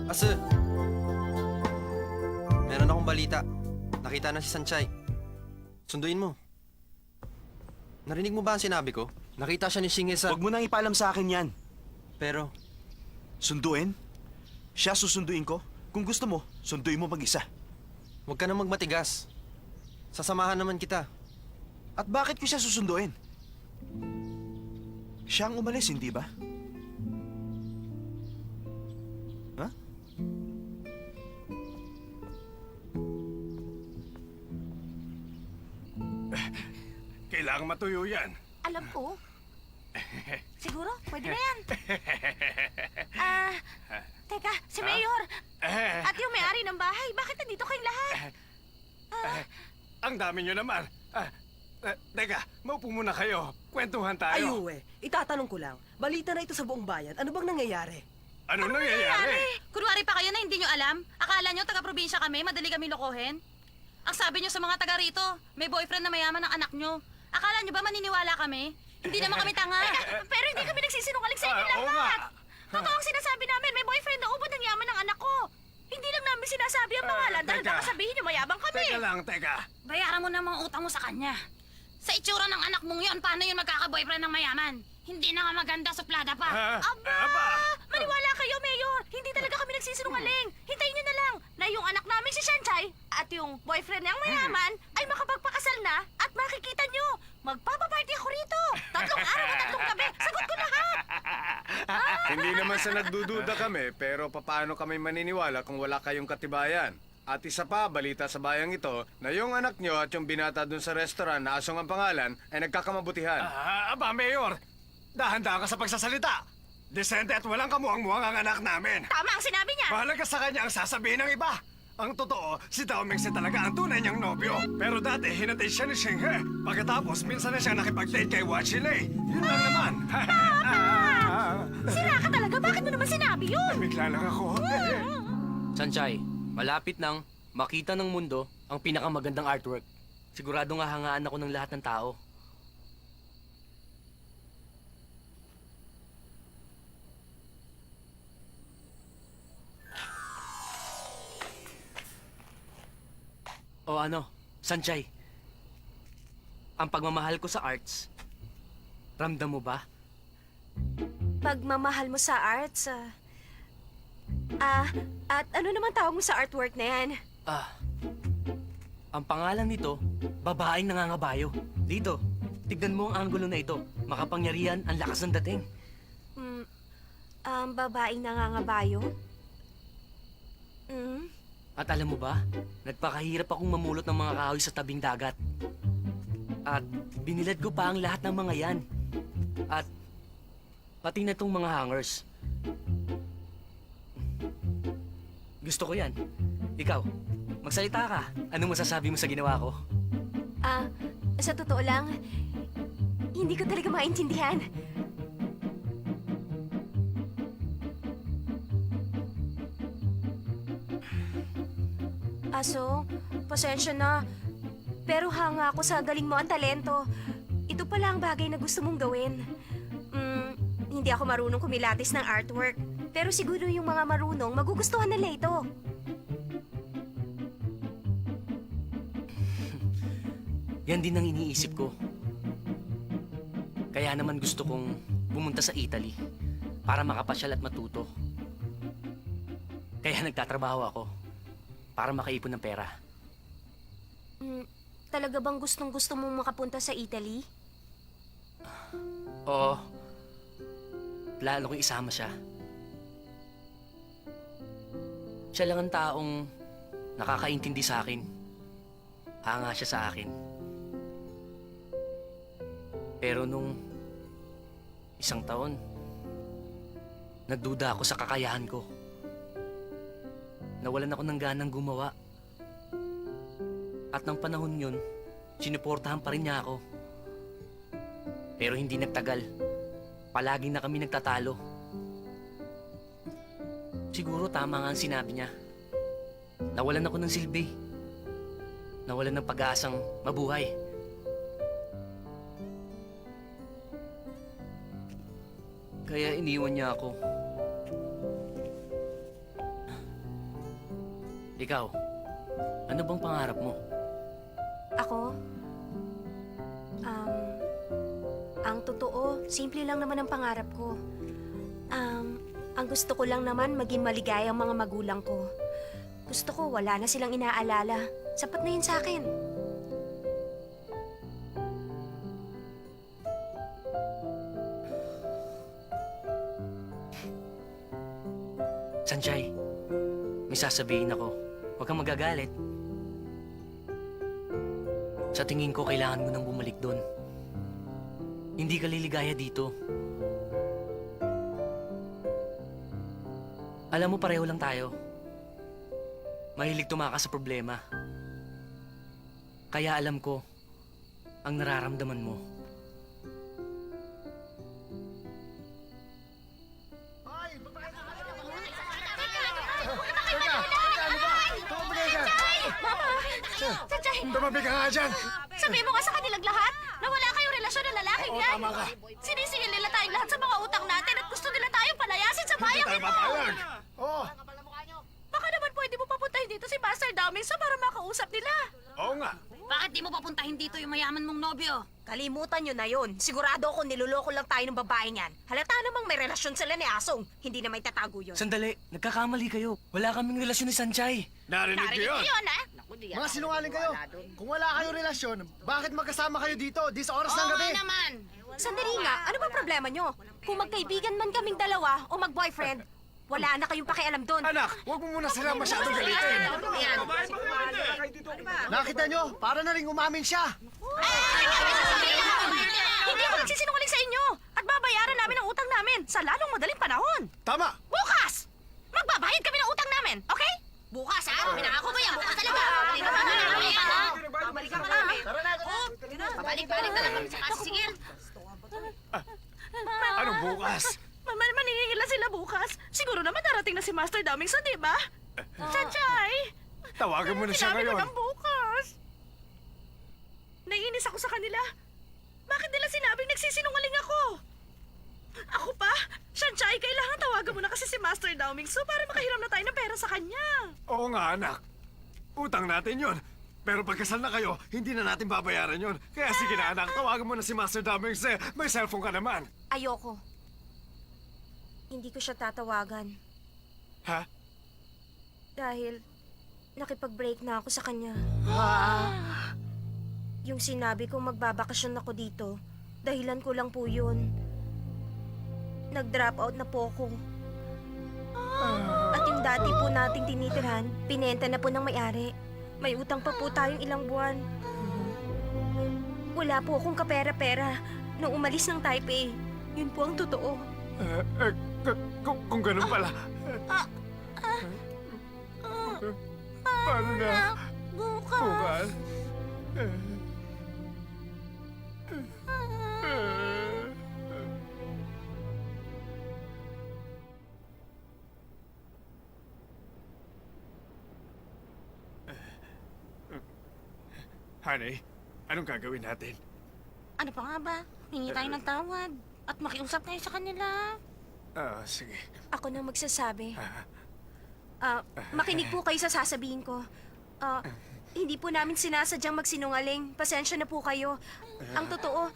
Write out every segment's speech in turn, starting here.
Ase, meron akong balita. Nakita na si Sanchay. Sunduin mo. Narinig mo ba ang sinabi ko? Nakita siya ni Shinge sa... Huwag mo nang ipalam sa akin yan. Pero, Sunduin? Siya susunduin ko? Kung gusto mo, sunduin mo mag-isa. huwag ka na magmatigas. Sasamahan naman kita. At bakit ko siya susunduin? Siya ang umalis, hindi ba? Ha? Kailangang matuyo yan. Alam ko. Siguro, pwede na yan. Teka, si Mayor. At yung may-ari ng bahay, bakit nandito kayong lahat? Ang dami nyo naman. Teka, maupo muna kayo. Kwentuhan tayo. Ayuwe, itatanong ko lang. Balita na ito sa buong bayan. Ano bang nangyayari? Ano nangyayari? Kunwari pa kayo na hindi nyo alam? Akala nyo taga-probinsya kami, madali kami lokohin? Ang sabi nyo sa mga taga rito, may boyfriend na mayaman ng anak nyo. Akala nyo ba maniniwala kami? Hindi naman kami tanga. Pero hindi kami nagsisinungaling sa inyo Oo nga. lahat. Totoo ang sinasabi namin, may boyfriend na ubod ng yaman ng anak ko. Hindi lang namin sinasabi ang pangalan dahil teka. baka sabihin nyo mayabang kami. Teka. Bayaran mo na mga utang mo sa kanya. Sa itsura ng anak mong yon, paano yun magkaka-boyfriend ng mayaman? Hindi na nga maganda, suplada pa. Aba! Maniwala kayo, Mayor! Hindi talaga kami nagsisinungaling. Hintayin nyo na lang na yung anak namin si Shanchay at yung boyfriend niyang mayaman ay makapagpakasal na at makikita nyo. Magpapaparty ako rito. 3 araw at 3 gabi. Sagot ko lahat. Hindi naman sa nagdududa kami, pero papaano kami maniniwala kung wala kayong katibayan? At isa pa, balita sa bayang ito, na yung anak nyo at yung binata dun sa restaurant na Asong ang pangalan ay nagkakamabutihan. Aba, Mayor. Dahan-dahan ka sa pagsasalita. Desente at walang kamuang-muang ang anak namin. Tama ang sinabi niya. Bahala ka sa kanya ang sasabihin ng iba. Ang totoo, si Dao Mingse talaga ang tunay niyang nobyo. Pero dati, hinatid siya ni Xinghe. Pagkatapos, minsan na siya nakipag-date kay Wachile. Yun lang naman. Sira ka talaga. Bakit mo naman sinabi yun? Bigla lang ako. Sanchay, malapit nang makita ng mundo ang pinakamagandang artwork. Siguradong hahangaan ako ng lahat ng tao. O ano, Sanchay? Ang pagmamahal ko sa arts, ramdam mo ba? Pagmamahal mo sa arts, at ano naman tawag mo sa artwork na yan? Ang pangalan nito, babaeng nangangabayo. Dito, tignan mo ang anggulo na ito. Makapangyarihan, ang lakas ng dating. Babaeng nangangabayo? At alam mo ba, nagpakahirap akong mamulot ng mga kahoy sa tabing dagat. At binilad ko pa ang lahat ng mga yan. At pati na tong mga hangers. Gusto ko yan. Ikaw, magsalita ka. Anong masasabi mo sa ginawa ko? Sa totoo lang, hindi ko talaga maintindihan. Aso, pasensya na. Pero hanga ako sa galing mo ang talento. Ito pala ang bagay na gusto mong gawin. Hindi ako marunong kumilatis ng artwork. Pero siguro yung mga marunong, magugustuhan nila ito. Yan din ang iniisip ko. Kaya naman gusto kong pumunta sa Italy para makapasyal at matuto. Kaya nagtatrabaho ako para makaipon ng pera. Talaga bang gustong-gusto mong makapunta sa Italy? Oo. Lalo kong isama siya. Siya lang ang taong nakakaintindi sa akin. Hanga siya sa akin. Pero nung isang taon, nagduda ako sa kakayahan ko. Nawalan ako ng ganang gumawa. At ng panahon yun, sinuportahan pa rin niya ako. Pero hindi nagtagal. Palagi na kami nagtatalo. Siguro tama nga ang sinabi niya. Nawalan ako ng silbi. Nawalan ng pag-aasang mabuhay. Kaya iniwan niya ako. Ikaw, ano bang pangarap mo? Ako? Ang totoo, simple lang naman ang pangarap ko. Ang gusto ko lang naman maging maligaya ang mga magulang ko. Gusto ko wala na silang inaalala. Sapat na yun sa akin. Sanchay, may sasabihin ako. Huwag kang magagalit. Sa tingin ko, kailangan mo nang bumalik doon. Hindi ka liligaya dito. Alam mo, pareho lang tayo. Mahilig tumakas sa problema. Kaya alam ko ang nararamdaman mo. Sanchay! Tumabi ka nga dyan! Sabihin mo nga sa kanilang lahat na wala kayong relasyon ng lalaking Oo, yan. tama ka. Sinisingil nila tayong lahat sa mga utang natin at gusto nila tayong palayasin sa Hindi bayang tayo ito. papayag! Oo, Baka naman pwede mo papuntahin dito si Master Damingsa para makausap nila. oo nga. Bakit di mo papuntahin dito yung mayaman mong nobyo? Kalimutan nyo na yun. Sigurado ako niloloko lang tayo ng babaeng yan. Halata namang may relasyon sila ni Asong. Hindi na may tatago yun. Sandali, nagkakamali kayo. Wala kaming relasyon ni Sanchay. Narinig ko yun! Yun, ha? Mga sinungaling kayo. Kung wala kayong relasyon, bakit magkasama kayo dito? Di sa oras ng Oo gabi. nga naman. Sandali nga, ano ba problema nyo? Kung magkaibigan man kaming dalawa o mag-boyfriend, wala na kayong pakialam doon. Anak, huwag mo muna sila masyadong galitin. Nakita nyo, para na rin umamin siya. Hindi ako nagsisinungaling sa inyo at babayaran namin ang utang namin sa lalong madaling panahon. Tama! Bukas! Magbabayad kami ng utang namin, okay? Bukas ha? Pinangako mo yan. Bukas talaga. Babalikan ka namin. Pabalik-balik na lang kami sa kasigil. Anong bukas? Maningil na sila bukas. Siguro naman darating na si Master Damingsa, di ba? Sanchay! Tawagan mo na siya Sinabi ko ngayon. ng bukas. Naiinis ako sa kanila. Bakit nila sinabing nagsisinungaling ako? Ako pa? Sanchay, kailangan tawagan mo na kasi si Master Damingsa para makahiram na tayo ng pera sa kanya. Oo nga, anak. Utang natin yun. Pero pagkasal na kayo, hindi na natin babayaran yun. Kaya sige na, anak, tawagan mo na si Master Damings. May cellphone ka naman. Ayoko. Hindi ko siya tatawagan. Ha? Dahil nakipag-break na ako sa kanya. Yung sinabi kong magbabakasyon ako dito, dahilan ko lang po yun. Nag-drop out na po ako. At yung dati po nating tinitirhan, pinenta na po ng may-ari. May utang pa po tayong ilang buwan. Wala po akong kapera-pera nung umalis ng Taipei. Yun po ang totoo. Kung ganun pala. Paano na? Bukas. Honey, anong gagawin natin? Ano pa nga ba? Hingi tayo ng tawad. At makiusap tayo sa kanila. Sige. Ako nang magsasabi. Makinig po kayo sa sasabihin ko. Hindi po namin sinasadyang magsinungaling. Pasensya na po kayo. Ang totoo,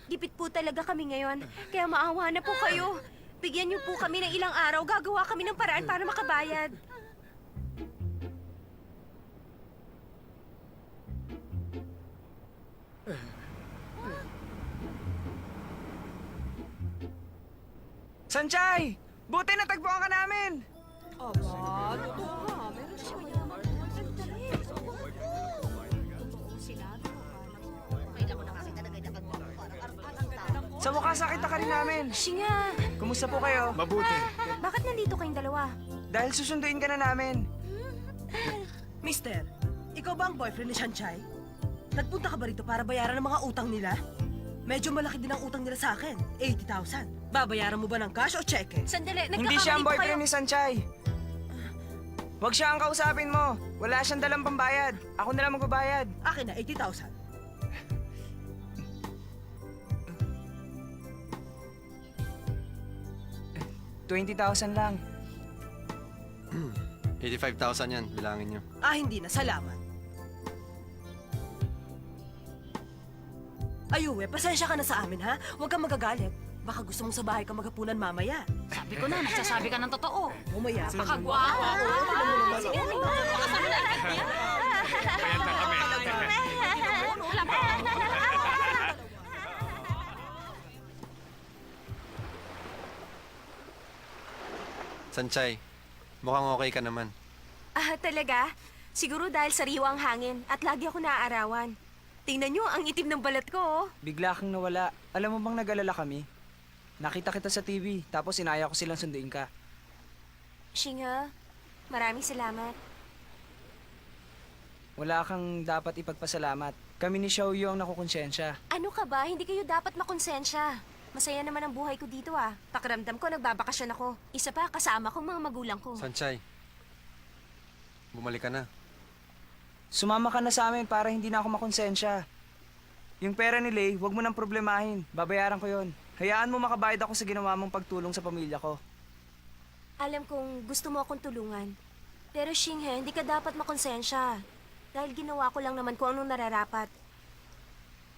gipit po talaga kami ngayon. Kaya maawa na po kayo. Bigyan niyo po kami ng ilang araw. Gagawa kami ng paraan para makabayad. Sanchay! Buti natagpuan ka namin! Aba, totoo nga. Meron siya. Sa wakas nakita ka rin namin. Singa, Kumusta po kayo? Mabuti. bakit nandito kayong dalawa? Dahil susunduin ka na namin. Mister, ikaw ba ang boyfriend ni Sanchay? Nagpunta ka ba rito para bayaran ang mga utang nila? Medyo malaki din ang utang nila sa akin, 80,000. Babayaran mo ba ng cash o cheque? Sandali, Hindi siya ang nagkakamali po kayo. boyfriend ni Sanchay. Huwag siya ang kausapin mo. Wala siyang dalang pambayad. Ako na lang magbabayad. Akin na, 80,000. $20,000 lang. 85,000 yan, bilangin nyo. Hindi na. Salamat. Ayuwe, pasensya ka na sa amin, ha? Huwag kang magagalit. Baka gusto mong sa bahay ka maghapunan mamaya. Sabi ko na, nagsasabi ka ng totoo. Umaya. Baka gwapo. Sige, Kaya na kami. Sanchay, mukhang okay ka naman. Talaga? Siguro dahil sariwa ang hangin at lagi ako naaarawan. Tingnan nyo, ang itim ng balat ko, oh. Bigla kang nawala. Alam mo bang nag-alala kami? Nakita kita sa TV, tapos inaya ko silang sunduin ka. Shinga, maraming salamat. Wala kang dapat ipagpasalamat. Kami ni Xiaoyu ang nakukonsensya. Ano ka ba? Hindi kayo dapat makonsensya. Masaya naman ang buhay ko dito, ah. Pakiramdam ko, nagbabakasyon ako. Isa pa, kasama ko mga magulang ko. Sanchay, bumalik ka na. Sumama ka na sa amin para hindi na ako makonsensya. Yung pera ni Lay, huwag mo nang problemahin. Babayaran ko yon. Hayaan mo makabayad ako sa ginawa mong pagtulong sa pamilya ko. Alam kong gusto mo akong tulungan. Pero Shinghe, hindi ka dapat makonsensya. Dahil ginawa ko lang naman kung anong nararapat.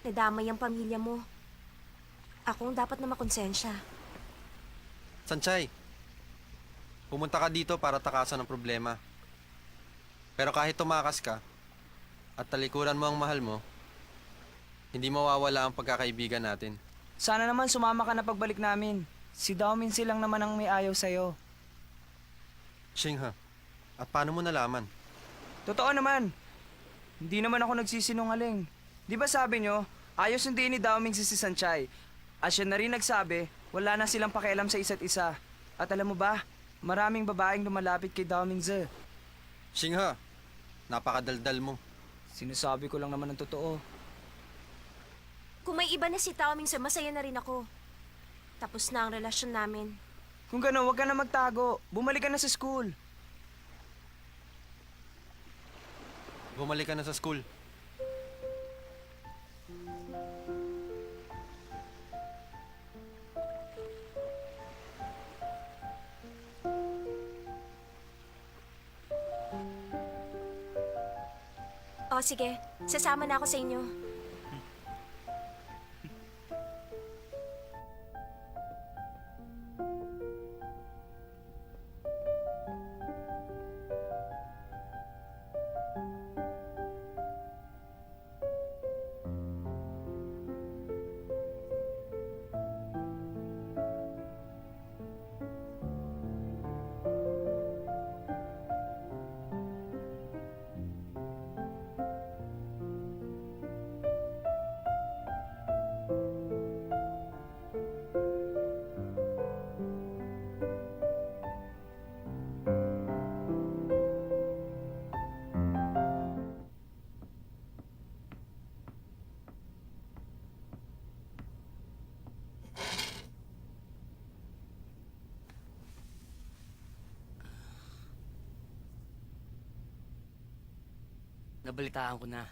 Nadamay ang pamilya mo. Ako ang dapat na makonsensya. Sanchay, pumunta ka dito para takasan ang problema. Pero kahit tumakas ka, at talikuran mo ang mahal mo, hindi mawawala ang pagkakaibigan natin. Sana naman sumama ka na pagbalik namin. Si Daomin silang naman ang may ayaw sa'yo. Shingha, at paano mo nalaman? Totoo naman. Hindi naman ako nagsisinungaling. Di ba sabi nyo, ayos sunduin ni Daoming si Sanchay. At siya na rin nagsabi, wala na silang pakialam sa isa't isa. At alam mo ba, maraming babaeng lumalapit kay Daoming Ze. Shingha, napakadaldal mo. Sinasabi ko lang naman ang totoo. Kung may iba na si Daoming Ze, masaya na rin ako. Tapos na ang relasyon namin. Kung gano'n, huwag ka na magtago. Bumalik ka na sa school. Bumalik ka na sa school. O sige, sasama na ako sa inyo. Nabalitaan ko na.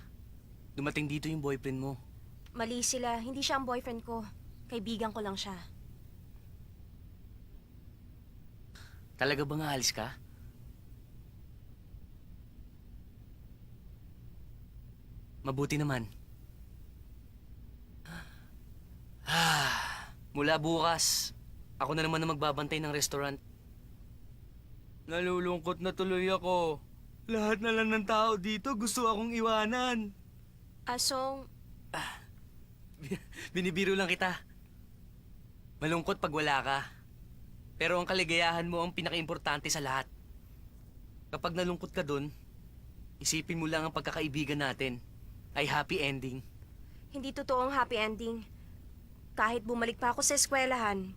Dumating dito yung boyfriend mo. Mali sila, hindi siya ang boyfriend ko. Kaibigan ko lang siya. Talaga bang aalis ka? Mabuti naman. Mula bukas, ako na naman ang magbabantay ng restaurant. Nalulungkot na tuloy ako. Lahat na lang ng tao dito gusto akong iwanan. Asong, Binibiro lang kita. Malungkot pag wala ka. Pero ang kaligayahan mo ang pinakaimportante sa lahat. Kapag nalungkot ka dun, isipin mo lang ang pagkakaibigan natin ay happy ending. hindi totoo ang happy ending. Kahit bumalik pa ako sa eskwelahan,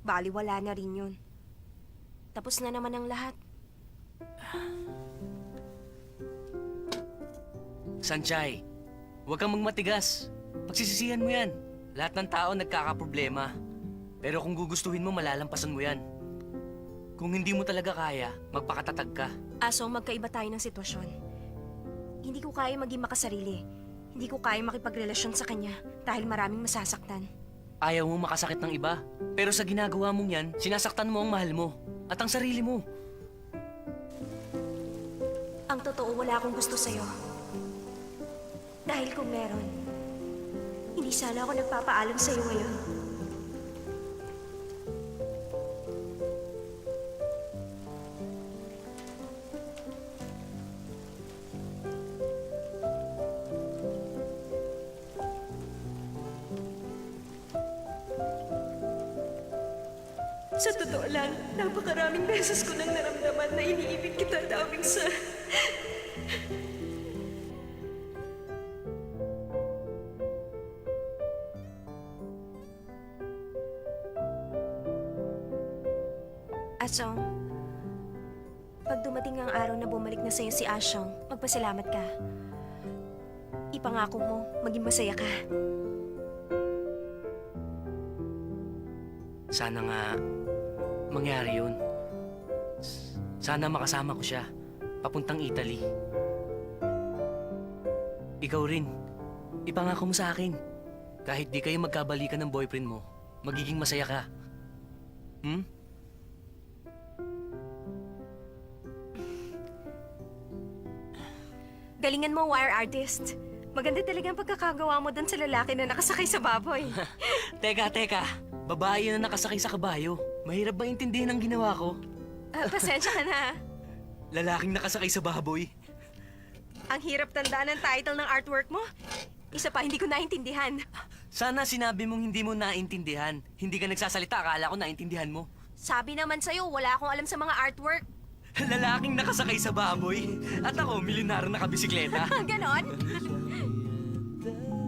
baliwala na rin yun. Tapos na naman ang lahat. Sanchay, huwag kang magmatigas. Pagsisisihan mo yan. Lahat ng tao nagkakaproblema. Pero kung gugustuhin mo, malalampasan mo yan. Kung hindi mo talaga kaya, magpakatatag ka. Aso, magkaiba tayo ng sitwasyon. Hindi ko kaya maging makasarili. Hindi ko kaya makipagrelasyon sa kanya dahil maraming masasaktan. Ayaw mo makasakit ng iba. Pero sa ginagawa mong yan, sinasaktan mo ang mahal mo. At ang sarili mo. Ang totoo, wala akong gusto sa'yo. Dahil kung meron, hindi sana ako nagpapaalam sa'yo ngayon. Sa totoo lang, napakaraming beses ko nang naramdaman na iniibig kita, daming sa... Asong, pag dumating ang araw na bumalik na sa'yo si Asyong, magpasalamat ka. Ipangako mo, maging masaya ka. Sana nga mangyari yun. Sana makasama ko siya papuntang Italy. Ikaw rin, ipangako mo sa akin. Kahit di kayo magkabalikan ng boyfriend mo, magiging masaya ka. Hmm? Galingan mo, wire artist. Maganda talaga ang pagkakagawa mo doon sa lalaki na nakasakay sa baboy. Teka. Babae na nakasakay sa kabayo. Mahirap ba intindihin ang ginawa ko? Pasensya ka na. Lalaking nakasakay sa baboy. Ang hirap tandaan ng title ng artwork mo. Isa pa, hindi ko naintindihan. Sana sinabi mong hindi mo naintindihan. Hindi ka nagsasalita, akala ko naintindihan mo. Sabi naman sa'yo, wala akong alam sa mga artwork. Lalaking nakasakay sa baboy. At ako, milyonaryo na kabisikleta. Ganon?